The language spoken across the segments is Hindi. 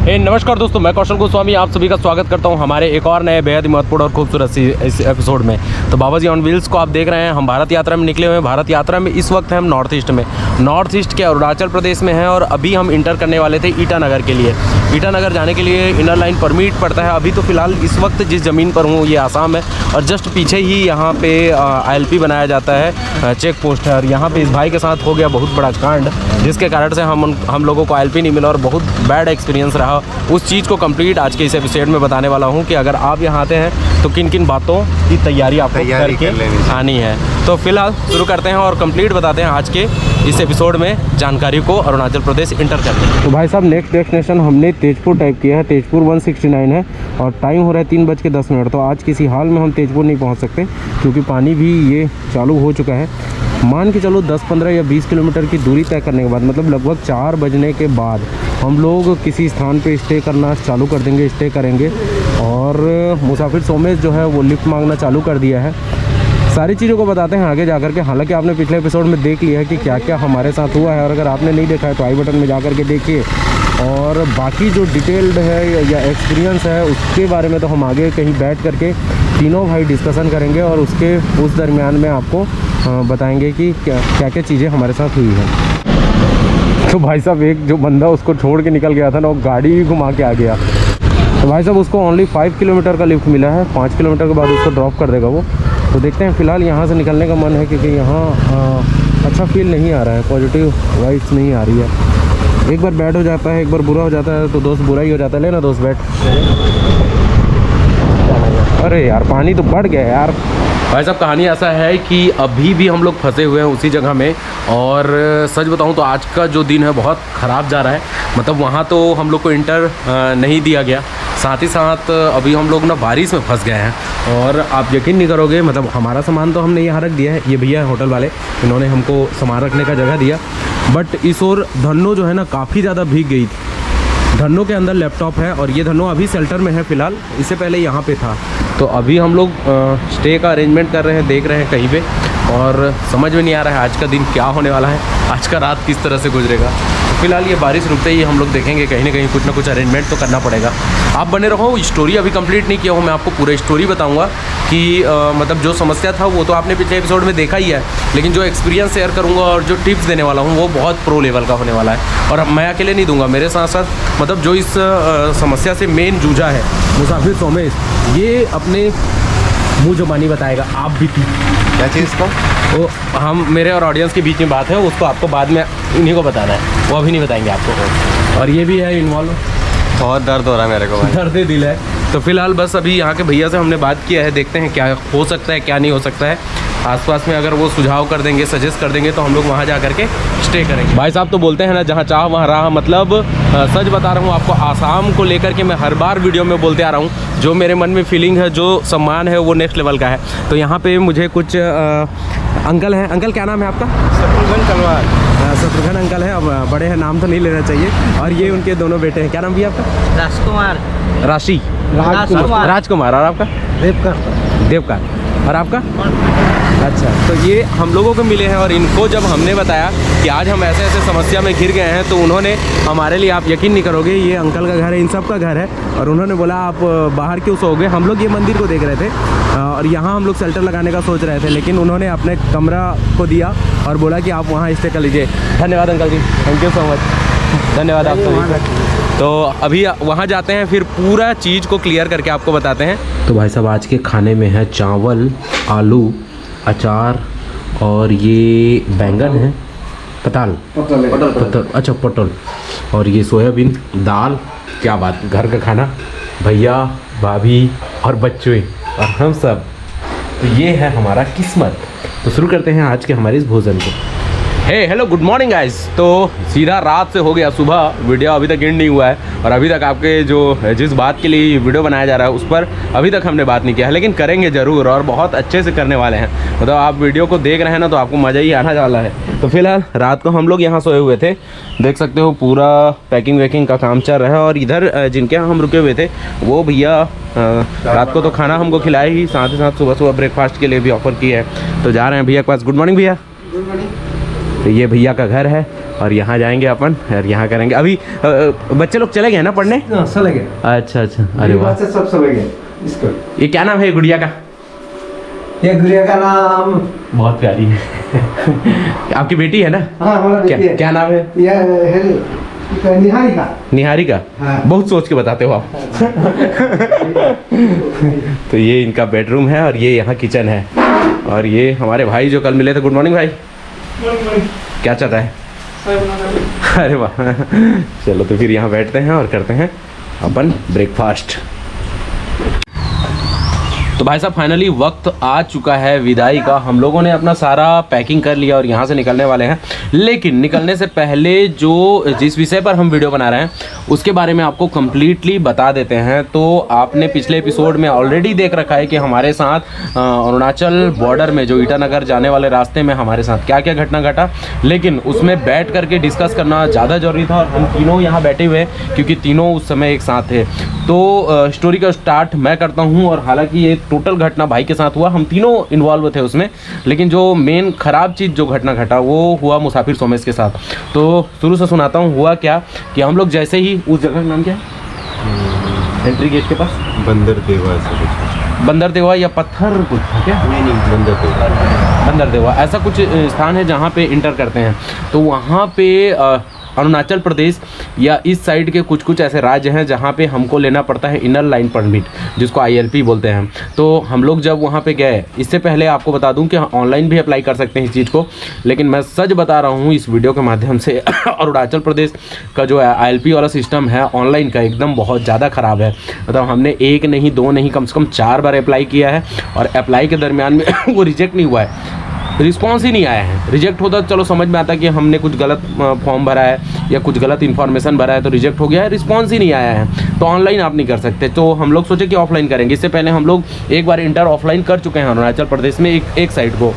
नमस्कार दोस्तों, मैं कौशल गोस्वामी आप सभी का स्वागत करता हूं हमारे एक और नए बेहद महत्वपूर्ण और खूबसूरत इस एपिसोड में। तो बाबा जी ऑन व्हील्स को आप देख रहे हैं। हम भारत यात्रा में निकले हुए हैं। भारत यात्रा में इस वक्त हम नॉर्थ ईस्ट के अरुणाचल प्रदेश में हैं और अभी हम इंटर करने वाले थे ईटानगर के लिए। ईटानगर जाने के लिए इनर लाइन परमिट पड़ता है। अभी तो फिलहाल इस वक्त जिस ज़मीन पर हूँ ये आसाम है और जस्ट पीछे ही यहाँ पे ILP बनाया जाता है, चेक पोस्ट है। और यहाँ पे इस भाई के साथ हो गया बहुत बड़ा कांड, जिसके कारण से हम लोगों को ILP नहीं मिला और बहुत बैड एक्सपीरियंस रहा। उस चीज़ को कंप्लीट आज के इस एपिसोड में बताने वाला हूँ कि अगर आप यहाँ आते हैं तो किन किन बातों की तैयारी आपको करके आनी है। तो फिलहाल शुरू करते हैं और कंप्लीट बताते हैं आज के इस एपिसोड में जानकारी को अरुणाचल प्रदेश इंटर करते हैं। तो भाई साहब नेक्स्ट डेस्टिनेशन हमने तेजपुर टाइप किया है। तेजपुर 169 है और टाइम हो रहा है 3:10। तो आज किसी हाल में हम तेजपुर नहीं पहुँच सकते क्योंकि पानी भी ये चालू हो चुका है। मान के चलो 10, 15 या 20 किलोमीटर की दूरी तय करने के बाद, मतलब लगभग 4 बजने के बाद हम लोग किसी स्थान पे स्टे करना चालू कर देंगे, स्टे करेंगे। और मुसाफिर सोमेश जो है वो लिफ्ट मांगना चालू कर दिया है। सारी चीज़ों को बताते हैं आगे जाकर के। हालांकि आपने पिछले एपिसोड में देख लिया है कि क्या क्या हमारे साथ हुआ है और अगर आपने नहीं देखा है तो आई बटन में जा कर के देखिए। और बाकी जो डिटेल्ड है या एक्सपीरियंस है उसके बारे में तो हम आगे कहीं बैठ करके तीनों भाई डिस्कशन करेंगे और उस दरमियान में आपको बताएंगे कि क्या क्या चीज़ें हमारे साथ हुई हैं। तो भाई साहब एक जो बंदा उसको छोड़ के निकल गया था ना, वो गाड़ी ही घुमा के आ गया। तो भाई साहब उसको ओनली 5 किलोमीटर का लिफ्ट मिला है। 5 किलोमीटर के बाद उसको ड्रॉप कर देगा वो। तो देखते हैं। फ़िलहाल यहाँ से निकलने का मन है क्योंकि यहाँ अच्छा फील नहीं आ रहा है, पॉजिटिव वाइब्स नहीं आ रही है। एक बार बैड हो जाता है, एक बार बुरा हो जाता है तो दोस्त बुरा ही हो जाता है। लेना दोस्त बैठ। अरे यार पानी तो बढ़ गया यार। भाई साहब कहानी ऐसा है कि अभी भी हम लोग फंसे हुए हैं उसी जगह में। और सच बताऊं तो आज का जो दिन है बहुत ख़राब जा रहा है। मतलब वहाँ तो हम लोग को इंटर नहीं दिया गया, साथ ही साथ अभी हम लोग ना बारिश में फंस गए हैं। और आप यकीन नहीं करोगे, मतलब हमारा सामान तो हमने यहाँ रख दिया है। ये भैया होटल वाले, इन्होंने हमको सामान रखने का जगह दिया। बट इस ओर धन्नो जो है ना काफ़ी ज़्यादा भीग गई थी। धन्नो के अंदर लैपटॉप है और ये धन्नो अभी शेल्टर में है फ़िलहाल, इससे पहले यहाँ पे था। तो अभी हम लोग स्टे का अरेंजमेंट कर रहे हैं, देख रहे हैं कहीं पे। और समझ में नहीं आ रहा है आज का दिन क्या होने वाला है, आज का रात किस तरह से गुजरेगा। तो फिलहाल ये बारिश रुकते ही हम लोग देखेंगे, कहीं ना कहीं कुछ ना कुछ अरेंजमेंट तो करना पड़ेगा। आप बने रहो। स्टोरी अभी कंप्लीट नहीं किया हूँ, मैं आपको पूरा स्टोरी बताऊँगा कि मतलब जो समस्या था वो तो आपने पिछले एपिसोड में देखा ही है, लेकिन जो एक्सपीरियंस शेयर करूँगा और जो टिप्स देने वाला हूँ वो बहुत प्रो लेवल का होने वाला है। और मैं अकेले नहीं दूंगा, मेरे साथ साथ मतलब जो इस समस्या से मेन जूझा है मुसाफिर सोमेश, ये अपने मुँह ज़बानी बताएगा। आप भी क्या चीज़ को वो हम मेरे और ऑडियंस के बीच में बात है, उसको आपको बाद में इन्हीं को बताना है, वो अभी नहीं बताएंगे आपको। और ये भी है इन्वॉल्व। बहुत दर्द हो रहा है मेरे को भाई, दर्द दिल है। तो फिलहाल बस अभी यहाँ के भैया से हमने बात किया है, देखते हैं क्या हो सकता है क्या नहीं हो सकता है। आसपास में अगर वो सुझाव कर देंगे, सजेस्ट कर देंगे तो हम लोग वहाँ जा करके स्टे करेंगे। भाई साहब तो बोलते हैं ना, जहाँ चाह वहाँ राह। मतलब सच बता रहा हूँ आपको, आसाम को लेकर के मैं हर बार वीडियो में बोलते आ रहा हूँ, जो मेरे मन में फीलिंग है, जो सम्मान है वो नेक्स्ट लेवल का है। तो यहाँ पे मुझे कुछ अंकल हैं। अंकल क्या नाम है आपका? शत्रुघ्न तलवार। शत्रुघ्न अंकल है। अब बड़े हैं, नाम तो नहीं लेना चाहिए। और ये उनके दोनों बेटे हैं। क्या नाम भी आपका? राजकुमार। राशि। राजकुमार। और आपका? देवकार। और आपका? अच्छा। तो ये हम लोगों को मिले हैं और इनको जब हमने बताया कि आज हम ऐसे ऐसे समस्या में घिर गए हैं तो उन्होंने हमारे लिए, आप यकीन नहीं करोगे, ये अंकल का घर है, इन सब का घर है। और उन्होंने बोला आप बाहर क्यों सोओगे। हम लोग ये मंदिर को देख रहे थे और यहाँ हम लोग शेल्टर लगाने का सोच रहे थे, लेकिन उन्होंने अपने कमरा को दिया और बोला कि आप वहाँ स्टे कर लीजिए। धन्यवाद uncle ji, thank you so much. धन्यवाद आपको। तो अभी वहाँ जाते हैं, फिर पूरा चीज़ को क्लियर करके आपको बताते हैं। तो भाई साहब आज के खाने में है चावल, आलू, अचार और ये बैंगन है, पताल, अच्छा पटल, और ये सोयाबीन, दाल। क्या बात, घर का खाना, भैया भाभी और बच्चे और हम सब। तो ये है हमारा किस्मत। तो शुरू करते हैं आज के हमारे इस भोजन को। Hello good morning guys. तो सीधा रात से हो गया सुबह, वीडियो अभी तक एंड नहीं हुआ है और अभी तक आपके जो जिस बात के लिए वीडियो बनाया जा रहा है उस पर अभी तक हमने बात नहीं किया है, लेकिन करेंगे ज़रूर और बहुत अच्छे से करने वाले हैं। मतलब आप वीडियो को देख रहे हैं ना तो आपको मज़ा ही आने वाला है। तो फिलहाल रात को हम लोग यहाँ सोए हुए थे, देख सकते हो पूरा पैकिंग वैकिंग का काम चल रहा है। और इधर जिनके यहाँ हम रुके हुए थे वो भैया रात को तो खाना हमको खिलाए ही, साथ ही साथ सुबह सुबह ब्रेकफास्ट के लिए भी ऑफ़र किया है। तो जा रहे हैं भैया के पास। गुड मॉर्निंग भैया। Good morning. तो ये भैया का घर है और यहाँ जाएंगे अपन और यहाँ करेंगे। अभी बच्चे लोग चले गए ना पढ़ने? चले गए। अच्छा अच्छा, अरे वाह। बच्चे सब चले गए इसको। ये क्या नाम है गुड़िया का? ये गुड़िया का नाम बहुत प्यारी है। आपकी बेटी है ना? हाँ हमारा बेटी है। क्या नाम है? ये निहारिका। निहारिका? हाँ। बहुत सोच के बताते हो आप। तो ये इनका बेडरूम है और ये यहाँ किचन है और ये हमारे भाई जो कल मिले थे। गुड मॉर्निंग भाई। क्या चल रहा है? अरे वाह। चलो तो फिर यहाँ बैठते हैं और करते हैं अपन ब्रेकफास्ट। तो भाई साहब फाइनली वक्त आ चुका है विदाई का। हम लोगों ने अपना सारा पैकिंग कर लिया और यहाँ से निकलने वाले हैं। लेकिन निकलने से पहले जिस विषय पर हम वीडियो बना रहे हैं उसके बारे में आपको कम्प्लीटली बता देते हैं। तो आपने पिछले एपिसोड में ऑलरेडी देख रखा है कि हमारे साथ अरुणाचल बॉर्डर में जो ईटानगर जाने वाले रास्ते में हमारे साथ क्या क्या घटना घटा, लेकिन उसमें बैठ करके डिस्कस करना ज़्यादा ज़रूरी था और हम तीनों यहाँ बैठे हुए हैं क्योंकि तीनों उस समय एक साथ थे। तो स्टोरी का स्टार्ट मैं करता हूँ और हालांकि ये टोटल घटना भाई के साथ हुआ, हम तीनों इन्वॉल्व थे उसमें, लेकिन जो मेन ख़राब चीज़ जो घटना घटा वो हुआ मुसाफिर सोमेश के साथ। तो शुरू से सुनाता हूँ। हुआ क्या कि हम लोग जैसे ही उस जगह का नाम क्या है एंट्री गेट के पास? बंदर देवा ऐसा कुछ। बंदर देवा या पत्थर कुछ था क्या? नहीं बंदर देवा। बंदर देवा ऐसा कुछ स्थान है जहाँ पे इंटर करते हैं। तो वहाँ पे अरुणाचल प्रदेश या इस साइड के कुछ कुछ ऐसे राज्य हैं जहाँ पे हमको लेना पड़ता है इनर लाइन परमिट, जिसको ILP बोलते हैं। तो हम लोग जब वहाँ पे गए, इससे पहले आपको बता दूं कि ऑनलाइन भी अप्लाई कर सकते हैं इस चीज़ को, लेकिन मैं सच बता रहा हूँ इस वीडियो के माध्यम से अरुणाचल प्रदेश का जो ILP वाला सिस्टम है ऑनलाइन का एकदम बहुत ज़्यादा ख़राब है। मतलब हमने 1 नहीं 2 नहीं कम से कम 4 बार अप्लाई किया है और अप्लाई के दरमियान में वो रिजेक्ट नहीं हुआ है, रिस्पॉन्स ही नहीं आया है। रिजेक्ट होता चलो समझ में आता कि हमने कुछ गलत फॉर्म भरा है या कुछ गलत इन्फॉर्मेशन भरा है तो रिजेक्ट हो गया है, रिस्पॉन्स ही नहीं आया है। तो ऑनलाइन आप नहीं कर सकते। तो हम लोग सोचे कि ऑफलाइन करेंगे। इससे पहले हम लोग एक बार इंटर ऑफलाइन कर चुके हैं अरुणाचल प्रदेश में एक साइड को।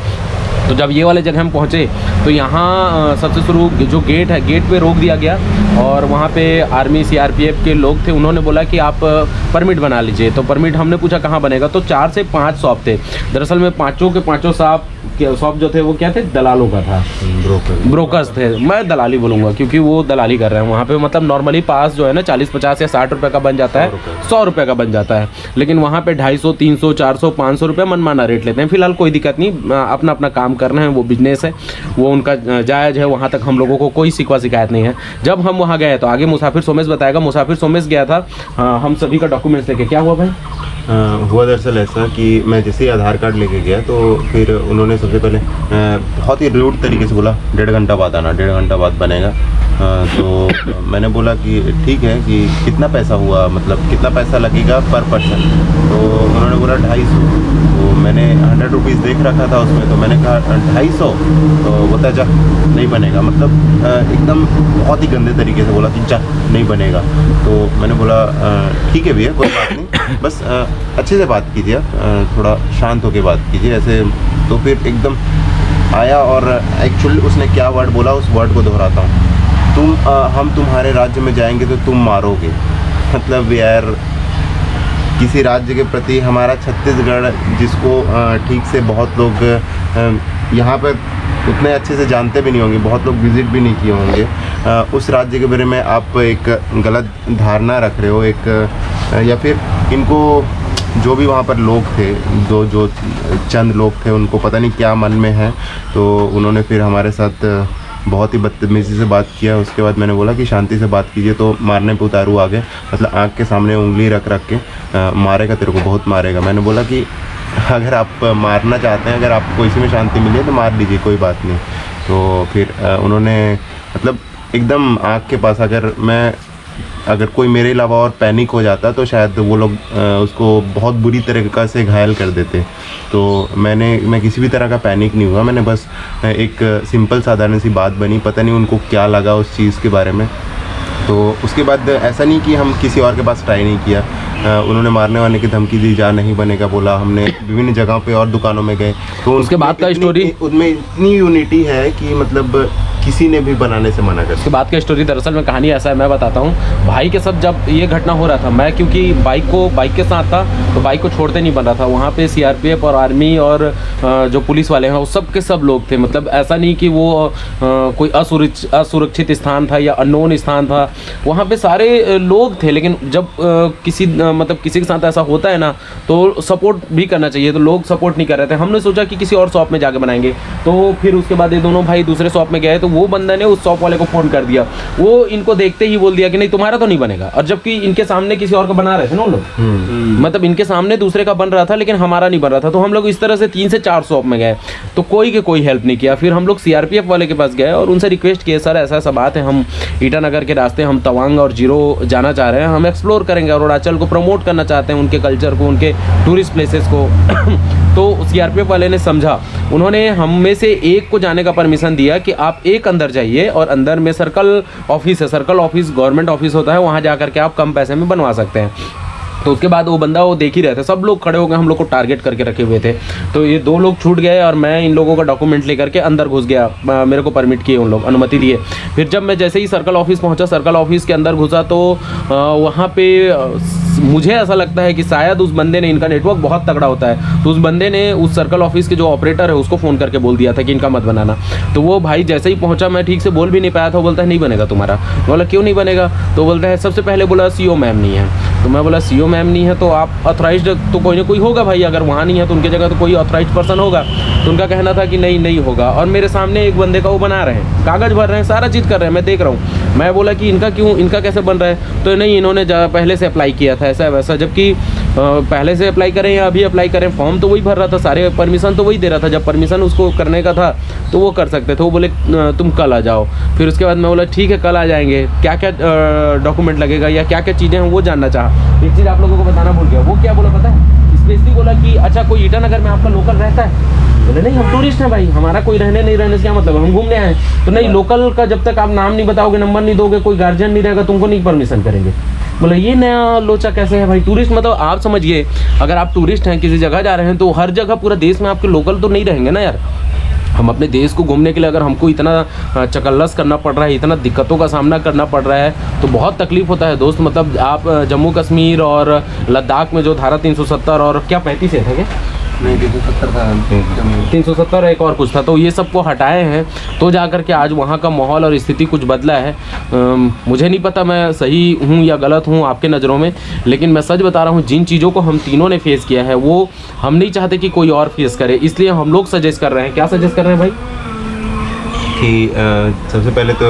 तो जब ये वाले जगह हम पहुँचे तो यहाँ सबसे शुरू जो गेट है, गेट पे रोक दिया गया और वहाँ पे आर्मी CRPF के लोग थे। उन्होंने बोला कि आप परमिट बना लीजिए। तो परमिट हमने पूछा कहाँ बनेगा, तो 4 से 5 शॉप थे। दरअसल में पाँचों के पाँचों शॉप जो थे वो क्या थे, दलालों का था, ब्रोकर्स थे। मैं दलाली बोलूँगा क्योंकि वो दलाली कर रहे हैं वहाँ पे। मतलब नॉर्मली पास जो है ना 40-50 या 60 रुपये का बन जाता है, 100 रुपये का बन जाता है, लेकिन वहाँ पे 250, 300, 400, 500 रुपये मनमाना रेट लेते हैं। फिलहाल कोई दिक्कत नहीं, अपना अपना काम करना है, वो बिजनेस है, वो उनका जायज़ है। वहाँ तक हम लोगों को कोई शिकवा शिकायत नहीं है। जब हम वहाँ गए तो आगे मुसाफिर सोमेश बताएगा। मुसाफिर सोमेश गया था हम सभी का डॉक्यूमेंट्स लेके। क्या हुआ भाई? हुआ दरअसल ऐसा कि मैं जैसे ही आधार कार्ड लेके गया तो फिर उन्होंने सबसे पहले बहुत ही रूड तरीके से बोला 1.5 घंटा बाद आना, 1.5 घंटा बाद बनेगा। तो मैंने बोला कि ठीक है, कि कितना पैसा हुआ, मतलब कितना पैसा लगेगा पर पर्सन। तो उन्होंने बोला 250। तो मैंने 100 रुपीज़ देख रखा था उसमें, तो मैंने कहा 250। तो बोलता जा नहीं बनेगा, मतलब एकदम बहुत ही गंदे तरीके से बोला कि जा नहीं बनेगा। तो मैंने बोला ठीक है भैया कोई बात नहीं, बस अच्छे से बात कीजिए, थोड़ा शांत होकर बात कीजिए ऐसे। तो फिर एकदम आया और एक्चुअली उसने क्या वर्ड बोला उस वर्ड को दोहराता हूँ, हम तुम्हारे राज्य में जाएंगे तो तुम मारोगे। मतलब यार किसी राज्य के प्रति हमारा छत्तीसगढ़, जिसको ठीक से बहुत लोग यहाँ पर उतने अच्छे से जानते भी नहीं होंगे, बहुत लोग विज़िट भी नहीं किए होंगे, उस राज्य के बारे में आप एक गलत धारणा रख रहे हो। या फिर इनको जो भी वहाँ पर लोग थे, जो चंद लोग थे, उनको पता नहीं क्या मन में है। तो उन्होंने फिर हमारे साथ बहुत ही बदतमीज़ी से बात किया। उसके बाद मैंने बोला कि शांति से बात कीजिए, तो मारने पे उतारू आ गए। मतलब आँख के सामने उंगली रख के मारेगा, तेरे को बहुत मारेगा। मैंने बोला कि अगर आप मारना चाहते हैं, अगर आपको इसी में शांति मिली है तो मार लीजिए, कोई बात नहीं। तो फिर उन्होंने मतलब एकदम आँख के पास, अगर कोई मेरे अलावा और पैनिक हो जाता तो शायद वो लोग उसको बहुत बुरी तरीक़े से घायल कर देते। तो मैं किसी भी तरह का पैनिक नहीं हुआ। मैंने बस एक सिंपल साधारण सी बात बनी, पता नहीं उनको क्या लगा उस चीज़ के बारे में। तो उसके बाद ऐसा नहीं कि हम किसी और के पास ट्राई नहीं किया। उन्होंने मारने वाले की धमकी दी, जा नहीं बनेगा बोला। हमने विभिन्न जगहों पे और दुकानों में गए, तो उसके बाद का स्टोरी उनमें इतनी यूनिटी है कि मतलब किसी ने भी बनाने से मना कर उसके बाद की स्टोरी दरअसल में कहानी ऐसा है, मैं बताता हूँ। भाई के साथ जब ये घटना हो रहा था, मैं क्योंकि बाइक के साथ था तो बाइक को छोड़ते नहीं बन रहा था। वहाँ पे सीआरपीएफ और आर्मी और जो पुलिस वाले हैं वो सब के सब लोग थे। मतलब ऐसा नहीं कि वो कोई असुरक्षित स्थान था या अननोन स्थान था, वहाँ पे सारे लोग थे। लेकिन जब किसी के साथ ऐसा होता है ना तो सपोर्ट भी करना चाहिए, तो लोग सपोर्ट नहीं कर रहे थे। हमने सोचा कि किसी और शॉप में जाके बनाएंगे, तो फिर उसके बाद ये दोनों भाई दूसरे शॉप में गए तो वो बंदा ने उस शॉप वाले को फ़ोन कर दिया। वो इनको देखते ही बोल दिया कि नहीं तुम्हारा तो नहीं बनेगा, और जबकि इनके सामने किसी और का बना रहे थे ना लोग, मतलब इनके सामने दूसरे का बन रहा था लेकिन हमारा नहीं बन रहा था। तो हम लोग इस तरह से 3 से 4 शॉप में गए तो कोई हेल्प नहीं किया। फिर हम लोग सीआरपीएफ वाले के पास गए और उनसे रिक्वेस्ट किए, सर ऐसा ऐसा बात है, हम ईटानगर के रास्ते हम तवांग और जीरो जाना चाह रहे हैं, हम एक्सप्लोर करेंगे और अरुणाचल को प्रमोट करना चाहते हैं, उनके कल्चर को, उनके टूरिस्ट प्लेसेस को। तो सीआरपीएफ वाले ने समझा, उन्होंने हम में से एक को जाने का परमिशन दिया कि आप एक अंदर जाइए और अंदर में सर्कल ऑफिस है, सर्कल ऑफिस गवर्नमेंट ऑफिस होता है, वहाँ जा करके आप कम पैसे में बनवा सकते हैं। तो उसके बाद वो बंदा वो देख ही रहे थे, सब लोग खड़े हो गए, हम लोग को टारगेट करके रखे हुए थे। तो ये 2 लोग छूट गए और मैं इन लोगों का डॉक्यूमेंट लेकर के अंदर घुस गया। मेरे को परमिट किए उन लोग, अनुमति दिए। फिर जब मैं जैसे ही सर्कल ऑफिस पहुंचा, सर्कल ऑफिस के अंदर घुसा तो वहाँ पे मुझे ऐसा लगता है कि शायद उस बंदे ने, इनका नेटवर्क बहुत तगड़ा होता है, तो उस बंदे ने उस सर्कल ऑफिस के जो ऑपरेटर है उसको फ़ोन करके बोल दिया था कि इनका मत बनाना। तो वो भाई जैसे ही पहुंचा, मैं ठीक से बोल भी नहीं पाया था, वो बोलता है नहीं बनेगा तुम्हारा। बोला क्यों नहीं बनेगा? तो बोलता है सबसे पहले बोला सीओ मैम नहीं है। तो मैं बोला सीओ मैम नहीं है तो आप ऑथराइज्ड तो कोई ना कोई होगा भाई, अगर वहाँ नहीं है तो उनकी जगह तो कोई ऑथराइज्ड पर्सन होगा। तो उनका कहना था कि नहीं होगा, और मेरे सामने एक बंदे का वो बना रहे हैं, कागज़ भर रहे हैं, सारा चीज़ कर रहे हैं, मैं देख रहा हूँ। मैं बोला कि इनका कैसे बन रहा है? तो नहीं, इन्होंने पहले से अप्लाई किया था ऐसा वैसा, जबकि पहले से अप्लाई करें या अभी अप्लाई करें, फॉर्म तो वही भर रहा था, सारे परमिशन तो वही दे रहा था। जब परमिशन उसको करने का था तो वो कर सकते थे। वो बोले तुम कल आ जाओ। फिर उसके बाद मैं बोला ठीक है कल आ जाएंगे, क्या क्या डॉक्यूमेंट लगेगा या क्या क्या चीज़ें हैं वो जानना चाहा। एक चीज़ आप लोगों को बताना भूल गया, वो क्या बोला पता है? स्पेशली बोला कि अच्छा कोई ईटानगर में आपका लोकल रहता है? बोले नहीं हम टूरिस्ट हैं भाई, हमारा कोई नहीं रहने से क्या मतलब, हम घूमने आए। तो नहीं, लोकल का जब तक आप नाम नहीं बताओगे, नंबर नहीं दोगे, कोई गार्जियन नहीं रहेगा, तुमको नहीं परमिशन करेंगे। बोले ये नया लोचा कैसे है भाई? टूरिस्ट मतलब आप समझिए, अगर आप टूरिस्ट हैं किसी जगह जा रहे हैं तो हर जगह पूरा देश में आपके लोकल तो नहीं रहेंगे ना यार। हम अपने देश को घूमने के लिए अगर हमको इतना चकल्लस करना पड़ रहा है, इतना दिक्कतों का सामना करना पड़ रहा है तो बहुत तकलीफ होता है दोस्त। मतलब आप जम्मू कश्मीर और लद्दाख में जो धारा 370 और क्या 35 है क्या? नहीं 370 था, 370 एक और कुछ था, तो ये सबको हटाए हैं तो जा कर के आज वहाँ का माहौल और स्थिति कुछ बदला है। मुझे नहीं पता मैं सही हूँ या गलत हूँ आपके नज़रों में, लेकिन मैं सच बता रहा हूँ, जिन चीज़ों को हम तीनों ने फेस किया है वो हम नहीं चाहते कि कोई और फेस करे, इसलिए हम लोग सजेस्ट कर रहे हैं। क्या सजेस्ट कर रहे हैं भाई? कि सबसे पहले तो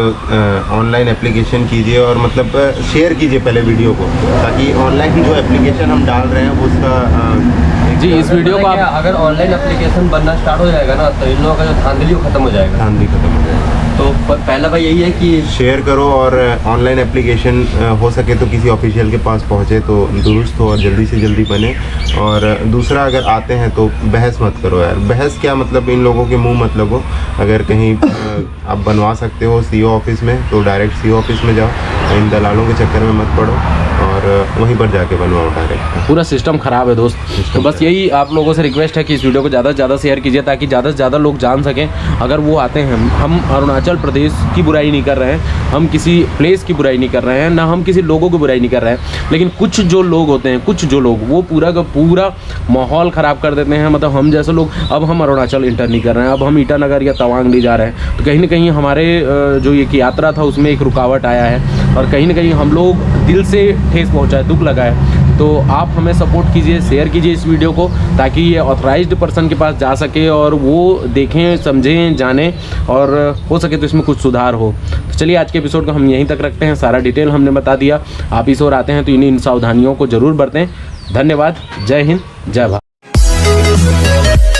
ऑनलाइन एप्लीकेशन कीजिए और मतलब शेयर कीजिए पहले वीडियो को, ताकि ऑनलाइन जो एप्लीकेशन हम डाल रहे हैं वो उसका जी इस वीडियो को आप अगर ऑनलाइन एप्लीकेशन बनना स्टार्ट हो जाएगा ना तो इन लोगों का जो धांधली खत्म हो जाएगा। धांधली खत्म हो जाएगा। तो पहला भाई यही है कि शेयर करो और ऑनलाइन एप्लीकेशन हो सके तो किसी ऑफिशियल के पास पहुँचे तो दुरुस्त हो और जल्दी से जल्दी बने। और दूसरा, अगर आते हैं तो बहस मत करो यार। बहस क्या मतलब, इन लोगों के मुंह मत लगो। अगर कहीं आप बनवा सकते हो सीओ ऑफिस में तो डायरेक्ट सीओ ऑफिस में जाओ, इन दलालों के चक्कर में मत पड़ो और वहीं पर जाके बनवाओ डायरेक्ट। पूरा सिस्टम ख़राब है दोस्त। तो बस यही आप लोगों से रिक्वेस्ट है कि इस वीडियो को ज़्यादा से ज़्यादा शेयर कीजिए ताकि ज़्यादा से ज़्यादा लोग जान सकें। अगर वो आते हैं, हम अरुणाचल प्रदेश की बुराई नहीं कर रहे हैं, हम किसी प्लेस की बुराई नहीं कर रहे हैं, ना हम किसी लोगों की बुराई नहीं कर रहे हैं, लेकिन कुछ जो लोग होते हैं, कुछ जो लोग वो पूरा का पूरा माहौल ख़राब कर देते हैं। मतलब हम जैसे लोग, अब हम अरुणाचल इंटर नहीं कर रहे हैं, अब हम ईटानगर या तवांग नहीं जा रहे हैं, तो कहीं ना कहीं हमारे जो ये यात्रा था उसमें एक रुकावट आया है और कहीं ना कहीं हम लोग दिल से ठेस पहुँचा है, दुख लगा है। तो आप हमें सपोर्ट कीजिए, शेयर कीजिए इस वीडियो को ताकि ये ऑथराइज्ड पर्सन के पास जा सके और वो देखें, समझें, जानें और हो सके तो इसमें कुछ सुधार हो। तो चलिए आज के एपिसोड को हम यहीं तक रखते हैं। सारा डिटेल हमने बता दिया। आप इस ओर आते हैं तो इन सावधानियों को ज़रूर बरतें। धन्यवाद। जय हिंद, जय भारत।